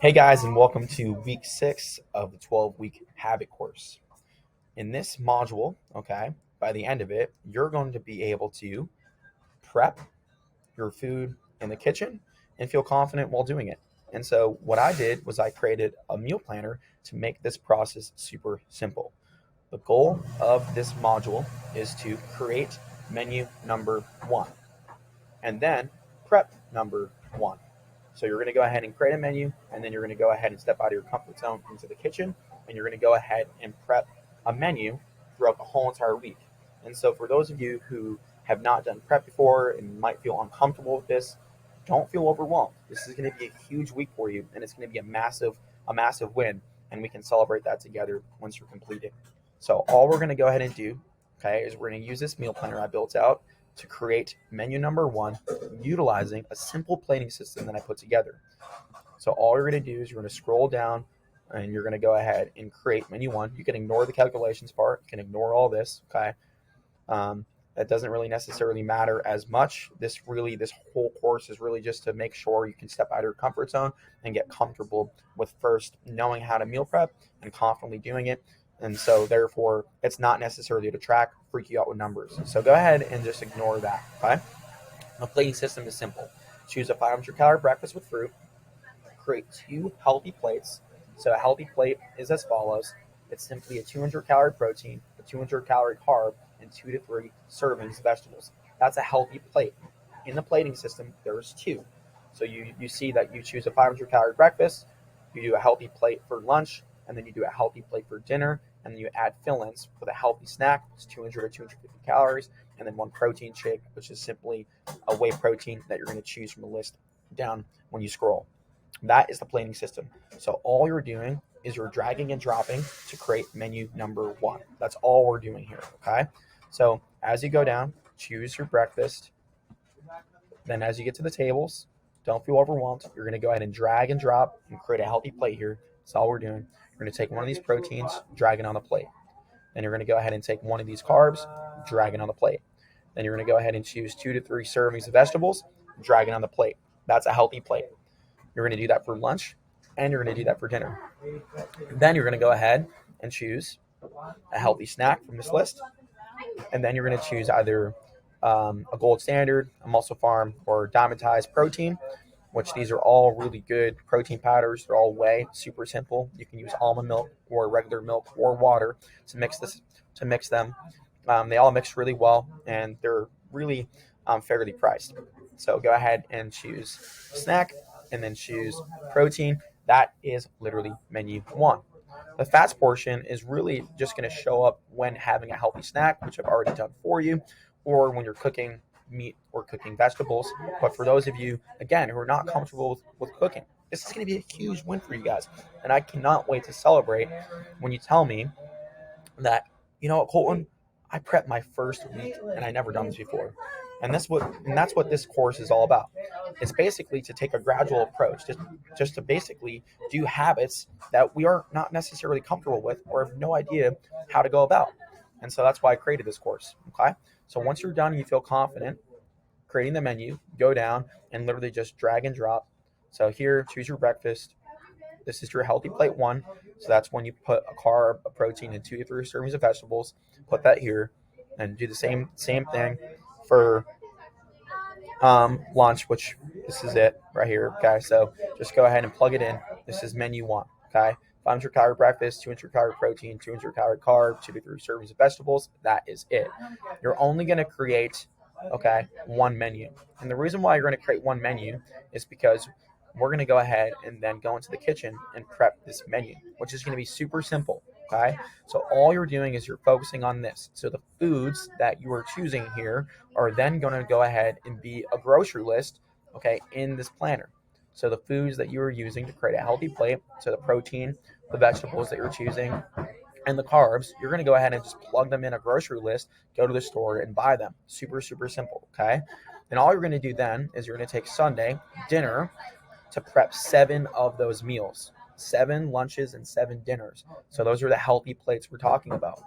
Hey guys, and welcome to week 6 of the 12-week habit course. In this module, by the end of it, you're going to be able to prep your food in the kitchen and feel confident while doing it. And so, what I did was I created a meal planner to make this process super simple. The goal of this module is to create menu number 1 and then prep number 1. So you're going to go ahead and create a menu, and then you're going to go ahead and step out of your comfort zone into the kitchen, and you're going to go ahead and prep a menu throughout the whole entire week. And so for those of you who have not done prep before and might feel uncomfortable with this, don't feel overwhelmed. This is going to be a huge week for you, and it's going to be a massive win, and we can celebrate that together once you're completed. So all we're going to go ahead and do, is we're going to use this meal planner I built out to create menu number 1 utilizing a simple plating system that I put together. So all you're going to do is you're going to scroll down and you're going to go ahead and create menu 1. You can ignore the calculations part. You can ignore all this, that doesn't really necessarily matter as much. This whole course is really just to make sure you can step out of your comfort zone and get comfortable with first knowing how to meal prep and confidently doing it. And so therefore, it's not necessarily to track, freak you out with numbers. So go ahead and just ignore that, okay? The plating system is simple. Choose a 500-calorie breakfast with fruit. Create 2 healthy plates. So a healthy plate is as follows. It's simply a 200-calorie protein, a 200-calorie carb, and 2 to 3 servings of vegetables. That's a healthy plate. In the plating system, there's 2. So you see that you choose a 500-calorie breakfast, you do a healthy plate for lunch, and then you do a healthy plate for dinner, and then you add fill-ins for the healthy snack, which is 200 or 250 calories, and then 1 protein shake, which is simply a whey protein that you're going to choose from the list down when you scroll. That is the plating system. So all you're doing is you're dragging and dropping to create menu number 1. That's all we're doing here, okay? So as you go down, choose your breakfast. Then as you get to the tables, don't feel overwhelmed. You're going to go ahead and drag and drop and create a healthy plate here. That's all we're doing. You're going to take one of these proteins, drag it on the plate. Then you're going to go ahead and take one of these carbs, drag it on the plate. Then you're going to go ahead and choose 2 to 3 servings of vegetables, drag it on the plate. That's a healthy plate. You're going to do that for lunch, and you're going to do that for dinner. Then you're going to go ahead and choose a healthy snack from this list, and then you're going to choose either a Gold Standard, a Muscle Farm, or Diamondized protein, which these are all really good protein powders. They're all whey, super simple. You can use almond milk or regular milk or water to mix them. They all mix really well, and they're really fairly priced. So go ahead and choose snack, and then choose protein. That is literally menu 1. The fats portion is really just going to show up when having a healthy snack, which I've already done for you, or when you're cooking meat or cooking vegetables. But for those of you, again, who are not comfortable with cooking, this is going to be a huge win for you guys. And I cannot wait to celebrate when you tell me that, Colton, I prepped my first week and I never done this before. And that's what this course is all about. It's basically to take a gradual approach, just to basically do habits that we are not necessarily comfortable with or have no idea how to go about. And so that's why I created this course. Okay. So once you're done and you feel confident creating the menu, go down and literally just drag and drop. So here, choose your breakfast. This is your healthy plate 1. So that's when you put a carb, a protein, and 2 to 3 servings of vegetables. Put that here, and do the same thing for lunch, which this is it right here. Okay, so just go ahead and plug it in. This is menu 1. Okay, 500-calorie breakfast, 200-calorie protein, 200-calorie carb, 2 to 3 servings of vegetables. That is it. You're only going to create 1 menu, and the reason why you're going to create 1 menu is because we're going to go ahead and then go into the kitchen and prep this menu, which is going to be super simple. Okay, so all you're doing is you're focusing on this. So the foods that you are choosing here are then going to go ahead and be a grocery list, in this planner. So the foods that you are using to create a healthy plate, so the protein, the vegetables that you're choosing, and the carbs, you're going to go ahead and just plug them in a grocery list, go to the store and buy them. Super, super simple, okay? And all you're going to do then is you're going to take Sunday dinner to prep 7 of those meals, 7 lunches and 7 dinners. So those are the healthy plates we're talking about.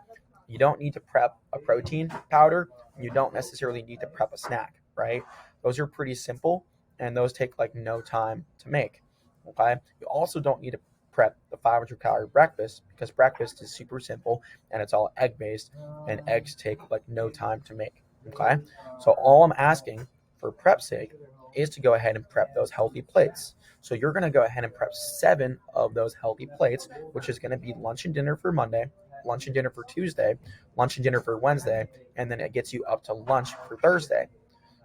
You don't need to prep a protein powder. You don't necessarily need to prep a snack, right? Those are pretty simple, and those take like no time to make. Okay. You also don't need to prep the 500 calorie breakfast because breakfast is super simple and it's all egg based, and eggs take like no time to make. Okay. So all I'm asking for prep sake is to go ahead and prep those healthy plates. So you're going to go ahead and prep 7 of those healthy plates, which is going to be lunch and dinner for Monday, lunch and dinner for Tuesday, lunch and dinner for Wednesday, and then it gets you up to lunch for Thursday.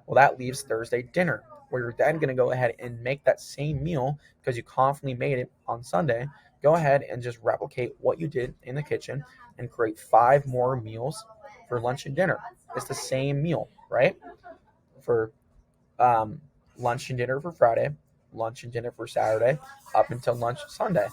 Well, that leaves Thursday dinner, where you're then going to go ahead and make that same meal because you confidently made it on Sunday. Go ahead and just replicate what you did in the kitchen and create 5 more meals for lunch and dinner. It's the same meal, right? For um, lunch and dinner for Friday, lunch and dinner for Saturday, up until lunch Sunday.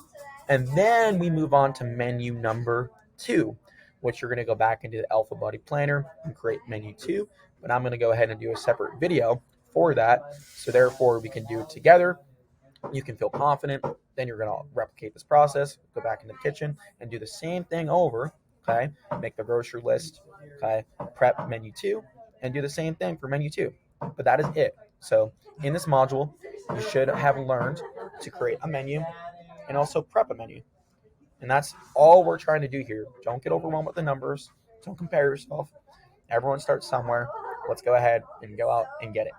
And then we move on to menu number 2, which you're going to go back into the Alpha Body Planner and create menu 2. But I'm going to go ahead and do a separate video for that. So therefore, we can do it together. You can feel confident. Then you're going to replicate this process, go back into the kitchen and do the same thing over. Okay. Make the grocery list. Okay. Prep menu 2 and do the same thing for menu 2. But that is it. So in this module, you should have learned to create a menu and also prep a menu. And that's all we're trying to do here. Don't get overwhelmed with the numbers. Don't compare yourself. Everyone starts somewhere. Let's go ahead and go out and get it.